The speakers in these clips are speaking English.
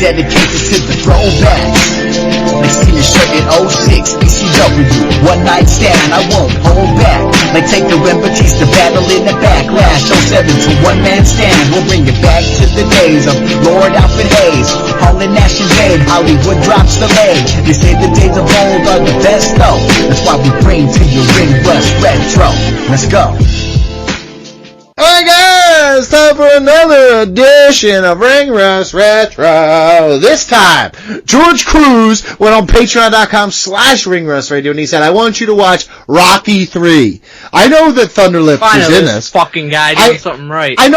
dedicated to the throwbacks. Like seeing shirt in 06, ECW, one night stand, I won't hold back. Like take the Batista battle in the backlash, 07 to one man stand. We'll bring it back to the days of Lord Alfred Hayes, Hall and Nash and Babe, Hollywood drops the leg. They say the days of old are the best though, that's why we bring to you Ring Rust Retro. Let's go. Alright guys, time for another edition of Ring Rust Retro. This time, George Cruz went on patreon.com/ringrust radio and he said, I want you to watch Rocky 3. I know that Thunderlips is in this. Fucking guy doing something right. I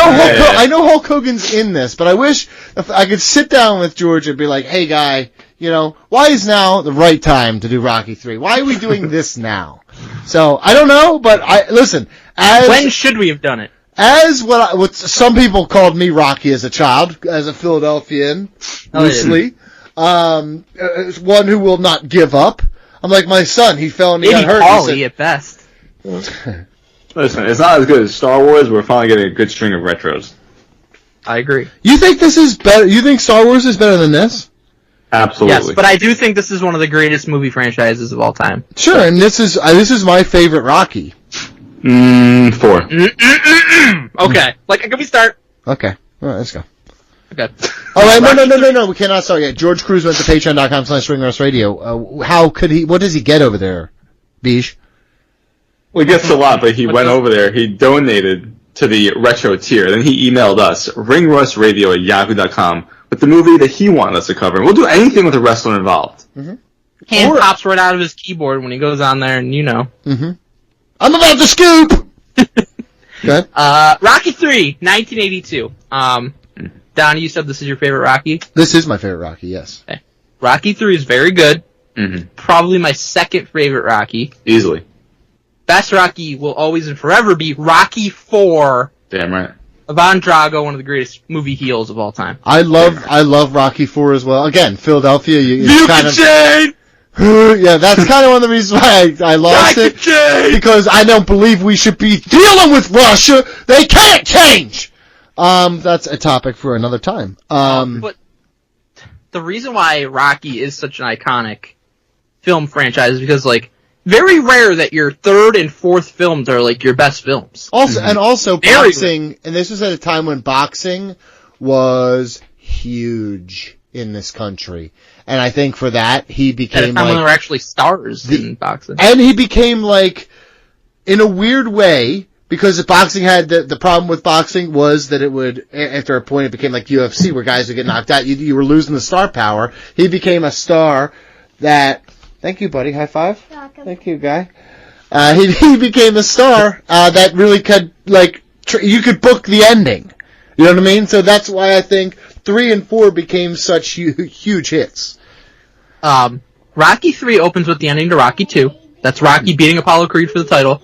know Hulk Hogan's in this, but I wish if I could sit down with George and be like, hey guy, you know, why is now the right time to do Rocky 3? Why are we doing this now? So, I don't know, but listen. When should we have done it? As what some people called me Rocky as a child, as a Philadelphian, loosely, one who will not give up. I'm like my son, he fell and he got hurt. Paulie at best. Listen, it's not as good as Star Wars, we're finally getting a good string of retros. I agree. You think this is better? You think Star Wars is better than this? Absolutely. Yes, but I do think this is one of the greatest movie franchises of all time. Sure, and this is my favorite Rocky. 4. Okay. Can we start? Okay. All right, let's go. Okay. All right, no. We cannot start yet. George Cruz went to patreon.com/ringrust radio. How could he, what does he get over there, Beej? Well, he gets a lot, but he went over there, he donated to the retro tier, then he emailed us, ringrustradio@yahoo.com, with the movie that he wanted us to cover. And we'll do anything with a wrestler involved. Mm-hmm. Hand pops right out of his keyboard when he goes on there, and you know. Mm-hmm. I'm about to scoop! Good. Rocky 3, 1982. Donnie, you said this is your favorite Rocky? This is my favorite Rocky, yes. Okay. Rocky 3 is very good. Mm-hmm. Probably my second favorite Rocky. Easily. Best Rocky will always and forever be Rocky 4. Damn right. Ivan Drago, one of the greatest movie heels of all time. I love Rocky 4 as well. Again, Philadelphia, you can change! Yeah, that's kind of one of the reasons why I lost it. Because I don't believe we should be dealing with Russia. They can't change! That's a topic for another time. But the reason why Rocky is such an iconic film franchise is because, very rare that your third and fourth films are, your best films. Also, and also boxing, and this was at a time when boxing was huge in this country. And I think for that, he became at a time when there were actually stars in boxing. And he became in a weird way, because boxing had the problem with boxing was that it would, after a point, it became like UFC where guys would get knocked out. You were losing the star power. He became a star that, thank you, buddy. High five. Thank you, guy. He became a star, that really could, you could book the ending. You know what I mean? So that's why I think 3 and 4 became such huge hits. Rocky 3 opens with the ending to Rocky 2. That's Rocky beating Apollo Creed for the title.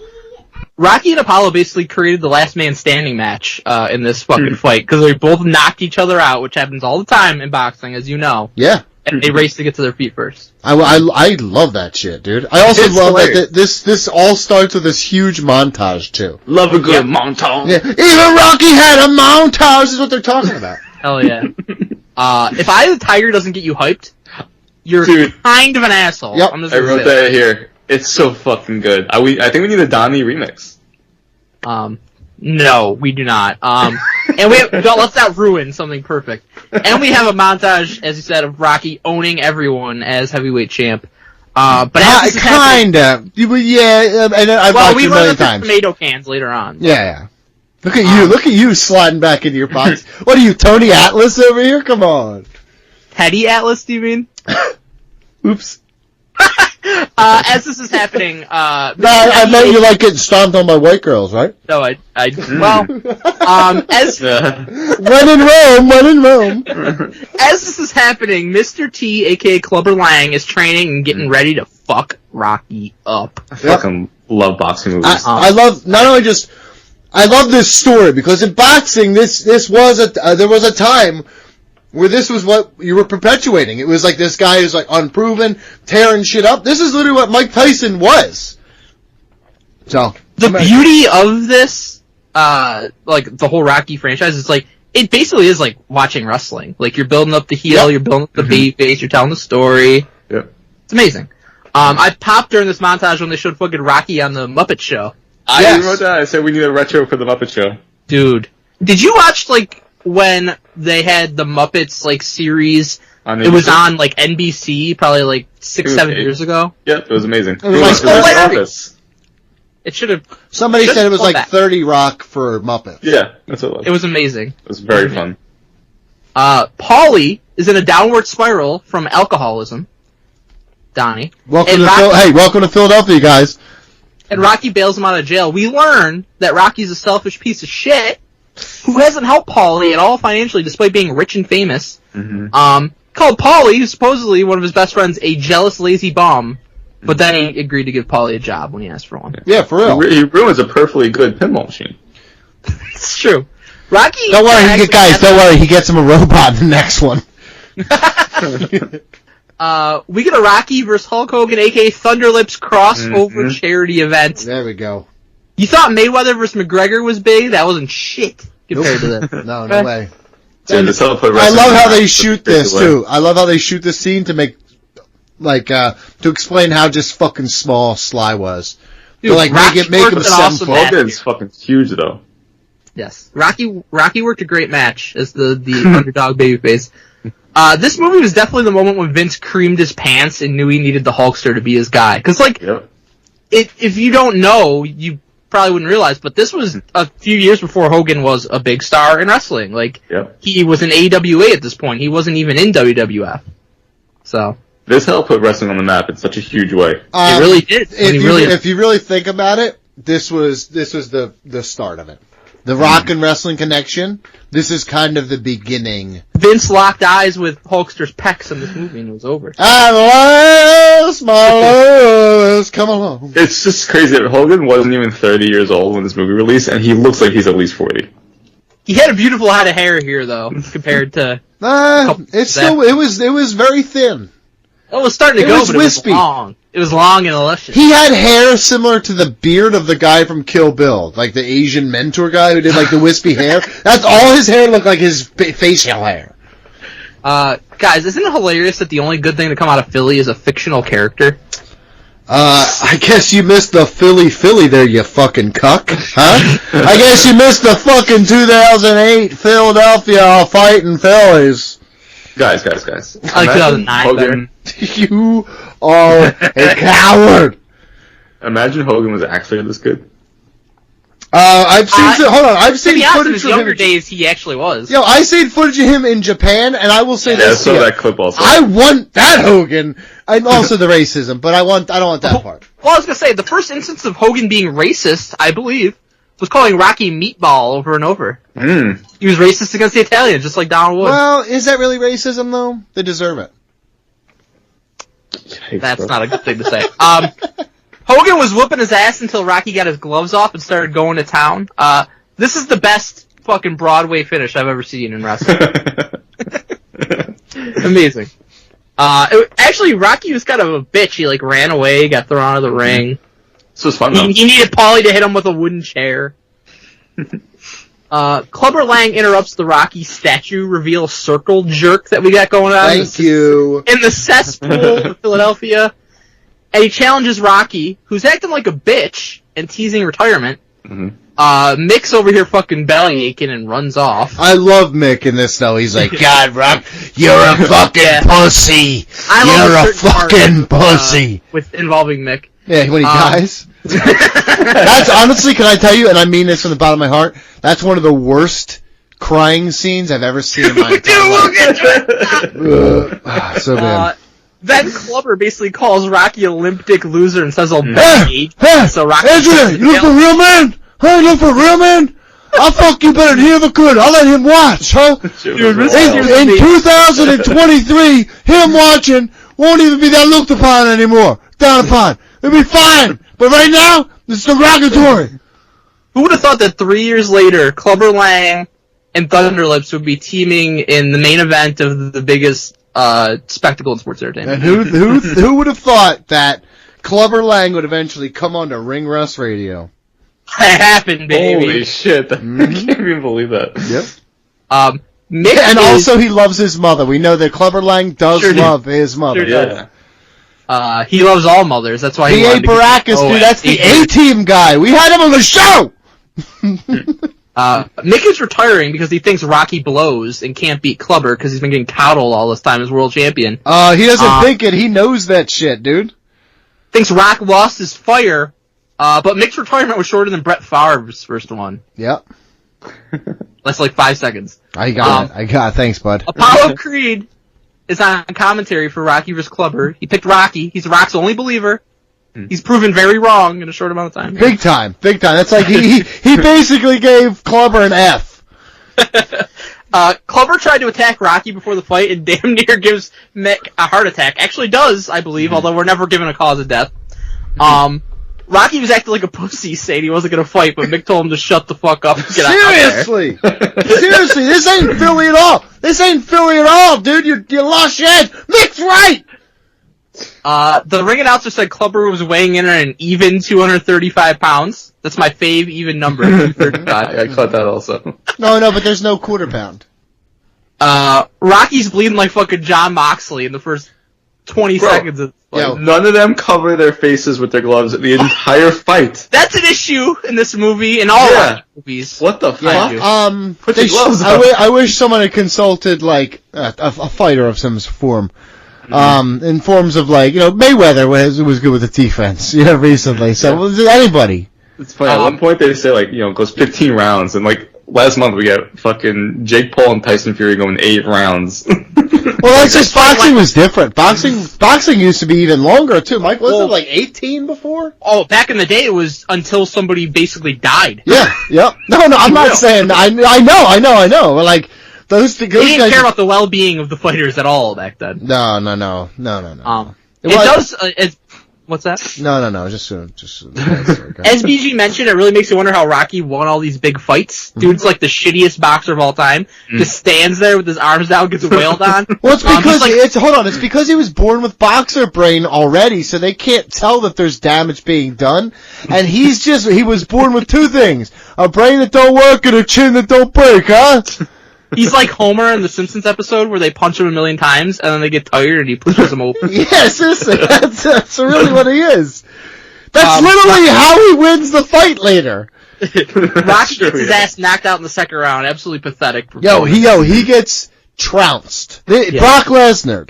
Rocky and Apollo basically created the last man standing match in this fucking fight, because they both knocked each other out, which happens all the time in boxing, as you know. Yeah. And they race to get to their feet first. I love that shit, dude. I also love that this all starts with this huge montage, too. Love a good montage. Yeah. Even Rocky had a montage, is what they're talking about. Hell yeah. If Eye of the Tiger doesn't get you hyped, you're kind of an asshole. Yep. I wrote that here. It's so fucking good. I think we need a Donnie remix. No, we do not. And let's not ruin something perfect. And we have a montage, as you said, of Rocky owning everyone as heavyweight champ. But kinda. Yeah, and I've watched it a million times. Tomato cans later on. Yeah. Look at you sliding back into your box. What are you, Tony Atlas over here? Come on. Teddy Atlas, do you mean? Oops. As this is happening, I meant you getting stomped on by white girls, right? No, as when in Rome. As this is happening, Mr. T, aka Clubber Lang, is training and getting ready to fuck Rocky up. I fucking love boxing movies. I love this story because in boxing, there was a time where this was what you were perpetuating. It was like this guy is unproven, tearing shit up. This is literally what Mike Tyson was. So the beauty of this, the whole Rocky franchise is it basically is like watching wrestling. Like, you're building up the heel, Yep. you're building up the babyface, you're telling the story. Yep. It's amazing. I popped during this montage when they showed fucking Rocky on the Muppet Show. I wrote that. I said we need a retro for the Muppet Show. Dude. Did you watch, like, when they had the Muppets, like, series? It was on, like, NBC probably, like, 6-7 years ago. Yep, it was amazing. It was like Office. It should have... Somebody said it was pull like back. 30 Rock for Muppets. Yeah, that's what it was. It was amazing. It was very fun. Paulie is in a downward spiral from alcoholism. Donnie. Welcome And welcome to Philadelphia, guys. And Rocky bails him out of jail. We learn that Rocky's a selfish piece of shit who hasn't helped Paulie at all financially, despite being rich and famous. Mm-hmm. Called Paulie, who's supposedly one of his best friends, a jealous, lazy bum. But then he agreed to give Paulie a job when he asked for one. Yeah, for real. He ruins a perfectly good pinball machine. It's true. Rocky. Don't worry, actually guys. has- Don't worry. He gets him a robot in the next one. We get a Rocky versus Hulk Hogan, aka Thunderlips crossover charity event. There we go. You thought Mayweather versus McGregor was big? That wasn't shit compared to this. No, no way. So the teleport I wrestling love how they match shoot was this crazy way. too. I love how they shoot this scene to make, like, to explain how just fucking small Sly was. Dude, To, like, Rocky make him worked an 7 awesome foot. match. Hogan's fucking huge though. Yes. Rocky worked a great match as the underdog babyface. This movie was definitely the moment when Vince creamed his pants and knew he needed the Hulkster to be his guy. Cause like, Yep. if you don't know, you probably wouldn't realize, but this was a few years before Hogan was a big star in wrestling. Like, Yep. he was in AWA at this point. He wasn't even in WWF. So, This helped put wrestling on the map in such a huge way. he really did. If you really think about it, this was the start of it. The Rock and Wrestling connection. This is kind of the beginning. Vince locked eyes with Hulkster's pecs in this movie and it was over. At last, my love, come along. It's just crazy that Hogan wasn't even 30 years old when this movie released, and he looks like he's at least 40. He had a beautiful head of hair here, though, compared to... It's still it was very thin. It was starting to It go, was but wispy. it was long. It was long and luscious. He had hair similar to the beard of the guy from Kill Bill, like the Asian mentor guy who did like the wispy hair. That's all his hair looked like, his facial hair. Guys, isn't it hilarious that the only good thing to come out of Philly is a fictional character? I guess you missed the Philly there, you fucking cuck, huh? I guess you missed the fucking 2008 Philadelphia Fighting Phillies. Guys. I like Imagine 2009 better. You are a coward. Imagine Hogan was actually this good. I've seen. Hold on, I've To seen be honest, in footage his of him. younger days, he actually was. Yo, I seen footage of him in Japan, and I will say Yeah, I this: saw to you. that clip also. I want that I also the racism, but I don't want that part. Well, I was gonna say, the first instance of Hogan being racist, I believe, was calling Rocky meatball over and over. He was racist against the Italians, just like Donald Wood. Well, is that really racism though? They deserve it. That's not a good thing to say. Hogan was whooping his ass until Rocky got his gloves off and started going to town. This is the best fucking Broadway finish I've ever seen in wrestling. Amazing. Actually, Rocky was kind of a bitch. He like ran away, got thrown out of the ring. This was fun though. He needed Paulie to hit him with a wooden chair. Clubber Lang interrupts the Rocky statue reveal circle jerk that we got going on. Thank you. In the cesspool of Philadelphia. And he challenges Rocky, who's acting like a bitch and teasing retirement. Mick's over here fucking belly aching and runs off. I love Mick in this though. He's like, God, Rock, you're a fucking pussy. You're a fucking pussy. With involving Mick. Yeah, when he dies. That's honestly, can I tell you, and I mean this from the bottom of my heart, that's one of the worst crying scenes I've ever seen in my entire life. So bad. Then Clubber basically calls Rocky a limp dick loser and says he'll Hey, so Rocky Andrea, you look for a real man? Hey, you look for a real man? I'll fuck you better than he ever could. I'll let him watch, huh? In 2023, him watching won't even be that looked upon anymore. Down upon. It'll be fine. But right now, it's derogatory. Who would have thought that 3 years later, Clubber Lang and Thunderlips would be teaming in the main event of the biggest spectacle in sports entertainment? And who would have thought that Clubber Lang would eventually come on to Ring Rust Radio? That happened, baby. Holy shit. I can't even believe that. Yep. Mick And is- also, he loves his mother. We know that Clubber Lang does Sure do. love his mother. Sure Yeah. he loves all mothers. That's why he B.A. wanted to Baracus, go dude, that's the A-team. A-Team guy. We had him on the show! Mick is retiring because he thinks Rocky blows and can't beat Clubber because he's been getting coddled all this time as world champion. He doesn't think it. He knows that shit, dude. Thinks Rock lost his fire, but Mick's retirement was shorter than Brett Favre's first one. Yep. That's like 5 seconds. I got it. Thanks, bud. Apollo Creed is on commentary for Rocky vs. Clubber. He picked Rocky. He's Rock's only believer. He's proven very wrong in a short amount of time. Big time. That's like he basically gave Clubber an F. Clubber tried to attack Rocky before the fight and damn near gives Mick a heart attack. Actually does, I believe, although we're never given a cause of death. Rocky was acting like a pussy, saying he wasn't going to fight, but Mick told him to shut the fuck up and get out there. Seriously, this ain't Philly at all. This ain't Philly at all, dude. You lost your head. Mick's right. The ring announcer said Clubber was weighing in at an even 235 pounds. That's my fave even number, 235. I caught that also. No, but there's no quarter pound. Rocky's bleeding like fucking John Moxley in the first 20 seconds of the fight. Yo. None of them cover their faces with their gloves the entire fight. That's an issue in this movie, and all Yeah. movies. What the fuck? Put They your gloves I, on. I wish someone had consulted like a fighter of some form. In forms of like, Mayweather was good with the defense, recently. So anybody. It's funny. At one point they say like, it goes 15 rounds, and like last month we got fucking Jake Paul and Tyson Fury going 8 rounds. Well, that's just boxing was different. Boxing used to be even longer too. Mike, wasn't it like 18 before? Oh, back in the day, it was until somebody basically died. Yeah, yep. No, I'm not saying. I know. But like those They guys. didn't care about the well-being of the fighters at all back then. No. What's that? No. Just As BG mentioned, it really makes you wonder how Rocky won all these big fights. Dude's like the shittiest boxer of all time. Just stands there with his arms down, gets wailed on. Well, it's because he's like- it's because he was born with boxer brain already, so they can't tell that there's damage being done. And he was born with two things: a brain that don't work and a chin that don't break, huh? He's like Homer in the Simpsons episode where they punch him a million times and then they get tired and he pushes them open. Yes, that's really what he is. That's literally how he wins the fight later. Rocky gets his ass knocked out in the second round. Absolutely pathetic. He gets trounced. Brock Lesnar.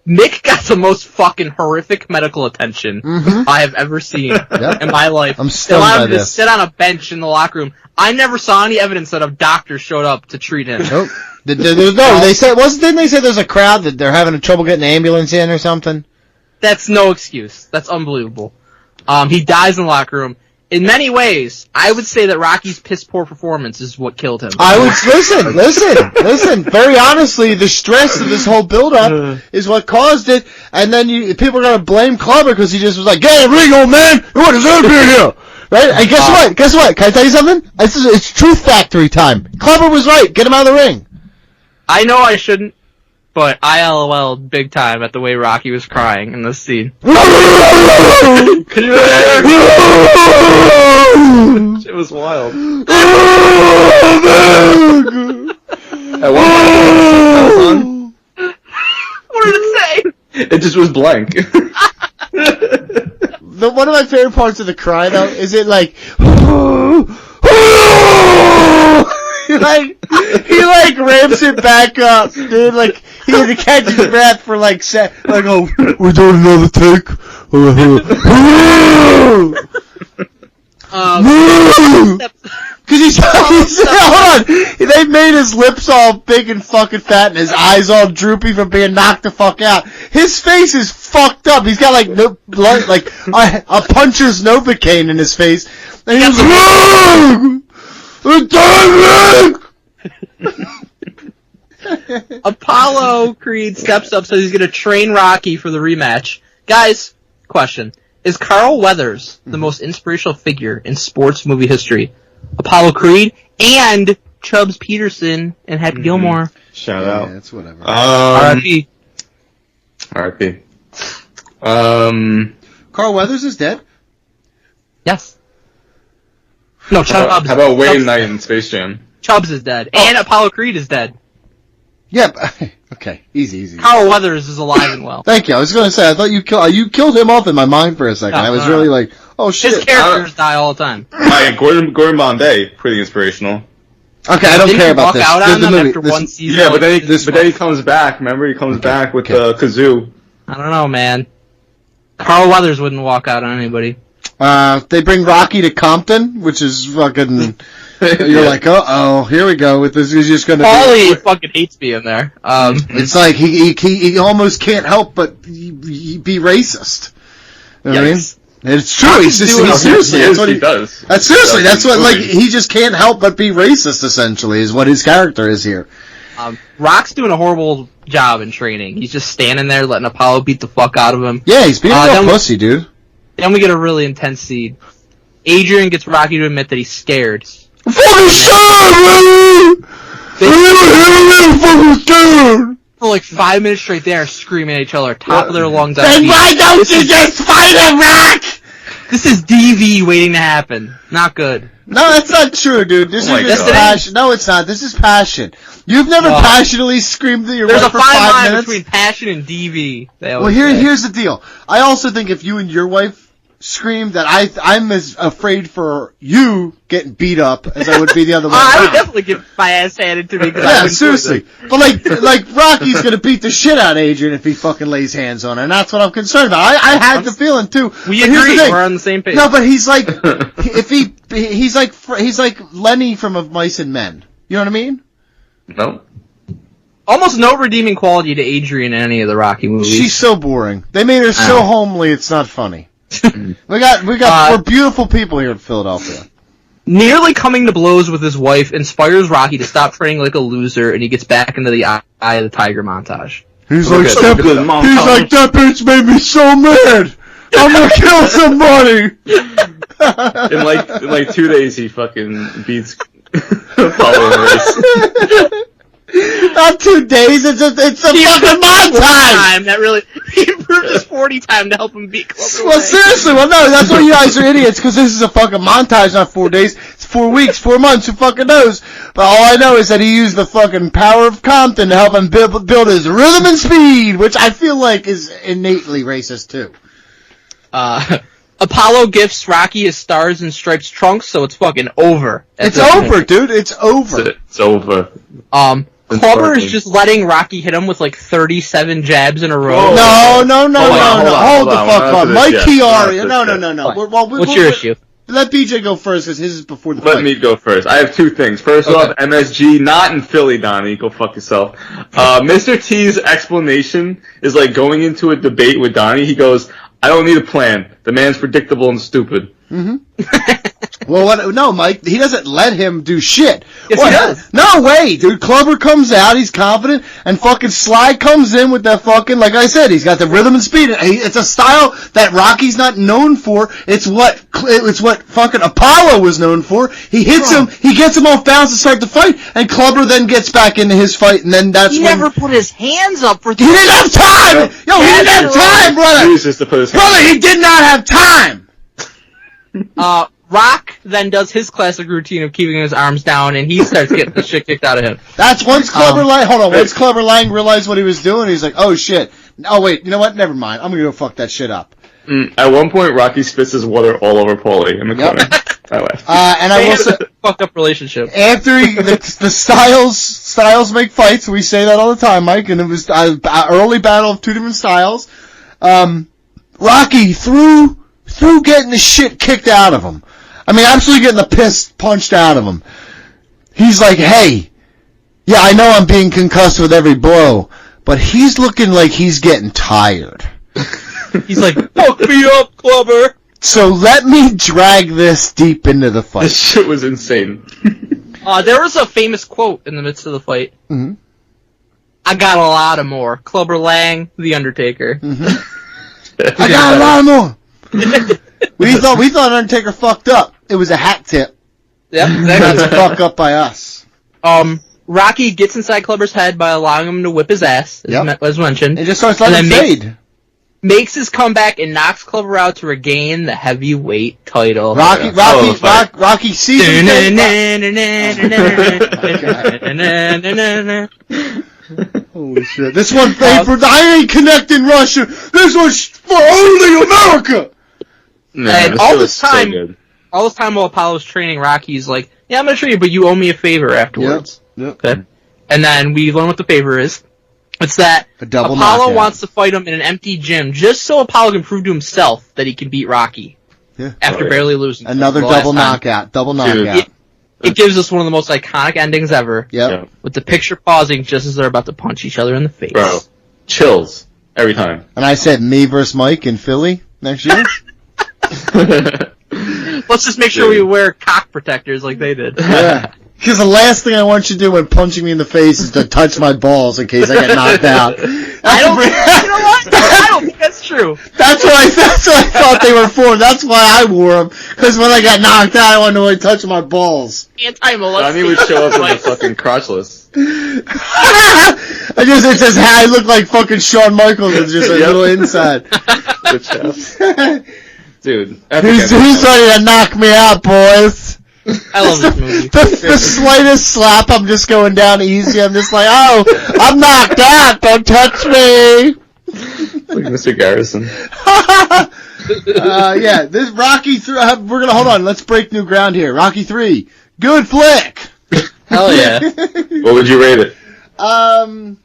Mick got the most fucking horrific medical attention I have ever seen in my life. I'm They stunned allowed by him to this. sit on a bench in the locker room. I never saw any evidence that a doctor showed up to treat him. Nope. They said didn't they say there's a crowd that they're having trouble getting an ambulance in or something? That's no excuse. That's unbelievable. He dies in the locker room. In many ways, I would say that Rocky's piss poor performance is what killed him. I would listen. Very honestly, the stress of this whole build-up is what caused it, and then people are gonna blame Clubber because he just was like, "Get a ring, old man! What is that here?" Right? And guess what? Can I tell you something? It's Truth Factory time. Clubber was right. Get him out of the ring. I know I shouldn't, but I LOL'd big time at the way Rocky was crying in this scene. It was wild. At one point, What did it say? it just was blank. One of my favorite parts of the cry, though, is it like, he ramps it back up, dude. Like he had to catch his breath for we're doing another take. Because hold on, they made his lips all big and fucking fat and his eyes all droopy from being knocked the fuck out. His face is fucked up. He's got a puncher's Novocaine in his face, and he's Apollo Creed steps up, says he's going to train Rocky for the rematch. Guys, question. Is Carl Weathers the most inspirational figure in sports movie history? Apollo Creed and Chubbs Peterson and Happy Gilmore. Shout out. Yeah, it's whatever. R.I.P. R.I.P. Carl Weathers is dead? Yes. No, Chubbs. How about Wayne Knight in Space Jam? Chubbs is dead, and Apollo Creed is dead. Yeah, okay, easy. Carl Weathers is alive and well. Thank you. I was going to say, I thought you killed him off in my mind for a second. I was really like, oh shit. His characters die all the time. Gordon Bombay, pretty inspirational. Okay, I don't care about this. Out on them after one season. Yeah, but then he comes back. Remember, he comes back with the kazoo. I don't know, man. Carl Weathers wouldn't walk out on anybody. They bring Rocky to Compton, which is fucking. You're like, uh-oh, here we go with this. He's just gonna. Paulie fucking hates being there. It's like he almost can't help but be racist. You know what I mean? It's true. He's seriously. That's what he does. Seriously, that's what like he just can't help but be racist. Essentially, is what his character is here. Rock's doing a horrible job in training. He's just standing there letting Apollo beat the fuck out of him. Yeah, he's being a pussy, dude. Then we get a really intense scene. Adrian gets Rocky to admit that he's scared. I'm fucking scared, man! Fucking scared! For like 5 minutes straight there, screaming at each other, top of their lungs. Then why don't you just fight him, Rock? This is DV waiting to happen. Not good. No, that's not true, dude. This is just passion. No, it's not. This is passion. You've never passionately screamed at your wife for 5 minutes? There's a fine line between passion and DV. Well, here's the deal. I also think if you and your wife screamed that I'm as afraid for you getting beat up as I would be the other way around. I would definitely get my ass handed to me. Yeah, seriously. But like Rocky's gonna beat the shit out of Adrian if he fucking lays hands on her, and that's what I'm concerned about. I had the feeling too. We agree. We're on the same page. No, but he's like, he's like Lenny from Of Mice and Men. You know what I mean? No. Almost no redeeming quality to Adrian in any of the Rocky movies. She's so boring. They made her so homely. It's not funny. We're beautiful people here in Philadelphia. Nearly coming to blows with his wife inspires Rocky to stop training like a loser, and he gets back into the eye of the tiger montage. He's like, that bitch made me so mad. I'm gonna kill somebody. in like 2 days, he fucking beats Apollo in a race. Not 2 days, it's a fucking montage! That really, he improved his 40 time to help him beat Clubber Well, seriously, no, that's why you guys are idiots, because this is a fucking montage, not 4 days. It's 4 weeks, 4 months, who fucking knows? But all I know is that he used the fucking power of Compton to help him build his rhythm and speed, which I feel like is innately racist, too. Apollo gifts Rocky his Stars and Stripes trunks, so it's fucking over. It's over, dude. It's over. It's over. Clubber is just letting Rocky hit him with like 37 jabs in a row. No. Hold the fuck up. Mike Chiari. No. What's your issue? Let BJ go first, because his is before the fight. Let me go first. I have 2 things. First off, MSG, not in Philly, Donnie. Go fuck yourself. Mr. T's explanation is like going into a debate with Donnie. He goes, I don't need a plan. The man's predictable and stupid. Mm-hmm. Well, no, Mike, he doesn't let him do shit. Yes, he does. No way, dude. Clubber comes out, he's confident, and fucking Sly comes in with that fucking, like I said, he's got the rhythm and speed. It's a style that Rocky's not known for. It's what fucking Apollo was known for. He hits him, he gets him off balance to start the fight, and Clubber then gets back into his fight, and then that's when... He never put his hands up for... He didn't have time! Yo, he didn't have time, brother! Brother, he did not have time! Rock then does his classic routine of keeping his arms down, and he starts getting the shit kicked out of him. That's once Clubber Lang realized what he was doing, he's like, oh shit. Oh wait, you know what? Never mind. I'm gonna go fuck that shit up. At one point, Rocky spits his water all over Paulie in the corner. I laughed. And I will say, fucked up relationship. After the styles make fights, we say that all the time, Mike, and it was an early battle of 2 different styles. Rocky, through getting the shit kicked out of him, I mean, absolutely getting the piss punched out of him. He's like, hey, yeah, I know I'm being concussed with every blow, but he's looking like he's getting tired. He's like, fuck me up, Clubber. So let me drag this deep into the fight. This shit was insane. There was a famous quote in the midst of the fight. Mm-hmm. I got a lot of more. Clubber Lang, The Undertaker. Mm-hmm. I got a lot more. We thought Undertaker fucked up. It was a hat tip. Yep, exactly. That's a fuck up by us. Rocky gets inside Clubber's head by allowing him to whip his ass, as mentioned. It just starts letting him fade. makes his comeback and knocks Clover out to regain the heavyweight title. Rocky season. Holy shit! This one paid for. I ain't connecting Russia. This one's for only America. And all this time while Apollo's training, Rocky's like, "Yeah, I'm gonna train you, but you owe me a favor afterwards." Yep. Okay. And then we learn what the favor is. It's that Apollo knockout. wants to fight him in an empty gym just so Apollo can prove to himself that he can beat Rocky. Yeah. After barely losing. Another double knockout. Double knockout. It gives us one of the most iconic endings ever. Yep. With the picture pausing just as they're about to punch each other in the face. Bro, chills every time. And I said me versus Mike in Philly next year. Let's just make sure we wear cock protectors like they did. Yeah. Because the last thing I want you to do when punching me in the face is to touch my balls in case I get knocked out. You know what? I don't think that's true. That's what I thought they were for. That's why I wore them. Because when I got knocked out, I wanted to touch my balls. Anti-molestation. Johnny would show up in the fucking crotchless. It says, I look like fucking Shawn Michaels with just a little inside. The chest. Dude. Who's ready to knock me out, boys? I love this movie. The slightest slap, I'm just going down easy. I'm just like, oh, I'm knocked out. Don't touch me. Like Mr. Garrison. Yeah, this Rocky 3, we're gonna, hold on, let's break new ground here. Rocky 3, good flick. Hell yeah. What would you rate it? I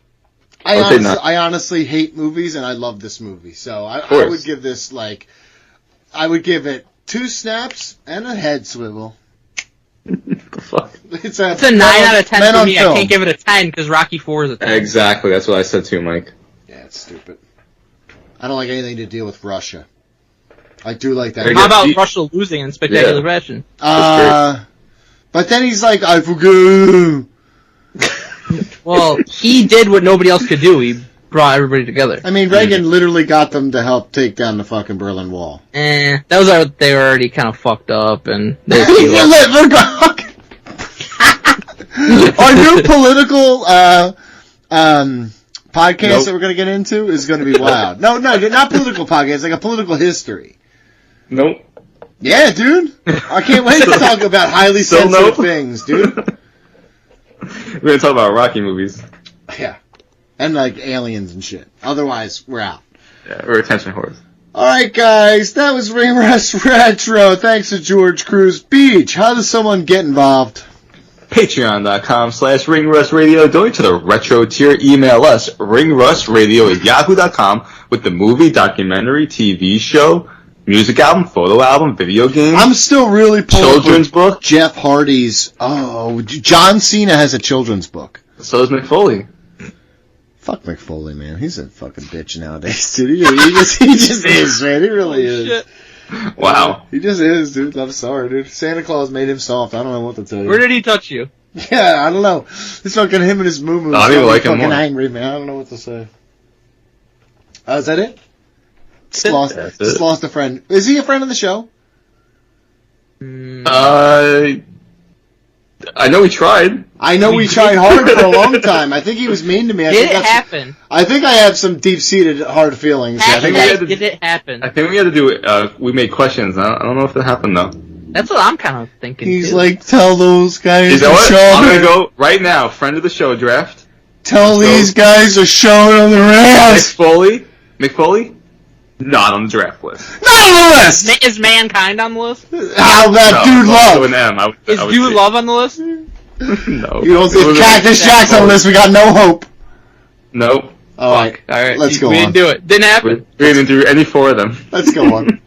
honestly hate movies, and I love this movie. So I would give this, I would give it 2 snaps and a head swivel. The fuck? It's a 9 out of 10 for me. I can't give it a 10 because Rocky 4 is a 10. Exactly, that's what I said too, Mike. Yeah, it's stupid. I don't like anything to deal with Russia. I do like that. How about Russia losing in spectacular fashion? But then he's like, I forgot. Well, he did what nobody else could do. He brought everybody together. I mean, Reagan literally got them to help take down the fucking Berlin Wall. That was they were already kind of fucked up, and they Our new political podcast that we're going to get into is going to be wild. No, not political podcast, like a political history. Nope. Yeah, dude. I can't wait to talk about highly sensitive things, dude. We're going to talk about Rocky movies. Yeah. And like aliens and shit. Otherwise, we're out. Yeah, we're attention whores. Alright guys, that was Ring Rust Retro. Thanks to George Cruz Beach. How does someone get involved? Patreon.com/RingRustRadio. Donate to the retro tier. Email us, ringrustradio@yahoo.com with the movie, documentary, TV show, music album, photo album, video game. I'm still really pulling children's book. Jeff Hardy's. Oh, John Cena has a children's book. So does McFoley. Fuck McFoley, man. He's a fucking bitch nowadays, dude. He just is, man. He really is. Shit. Wow. He just is, dude. I'm sorry, dude. Santa Claus made him soft. I don't know what to tell you. Where did he touch you? Yeah, I don't know. It's fucking him and his moo-moo. I don't even like him fucking more. angry, man. I don't know what to say. Is that it? Just That's it. lost a friend. Is he a friend of the show? I know he tried. I know we tried hard for a long time. I think he was mean to me. Did it happen? I think I have some deep-seated hard feelings. Did it happen? I think we had to do we made questions. I don't know if that happened though. That's what I'm kind of thinking. He's too. like, tell those guys You know to what? show I'm me. gonna go right now. Friend of the show draft. Tell these guys to show it on the rest. McFoley, not on the draft list. Not on the list. Is Mankind on the list? How about Dude Love? With an M. Is Dude Love on the list? No. You don't see Cactus Jack's on the list. We got no hope. Nope. All right. All right. Let's go We on. didn't do it. Didn't happen. We didn't do any 4 of them. Let's go on.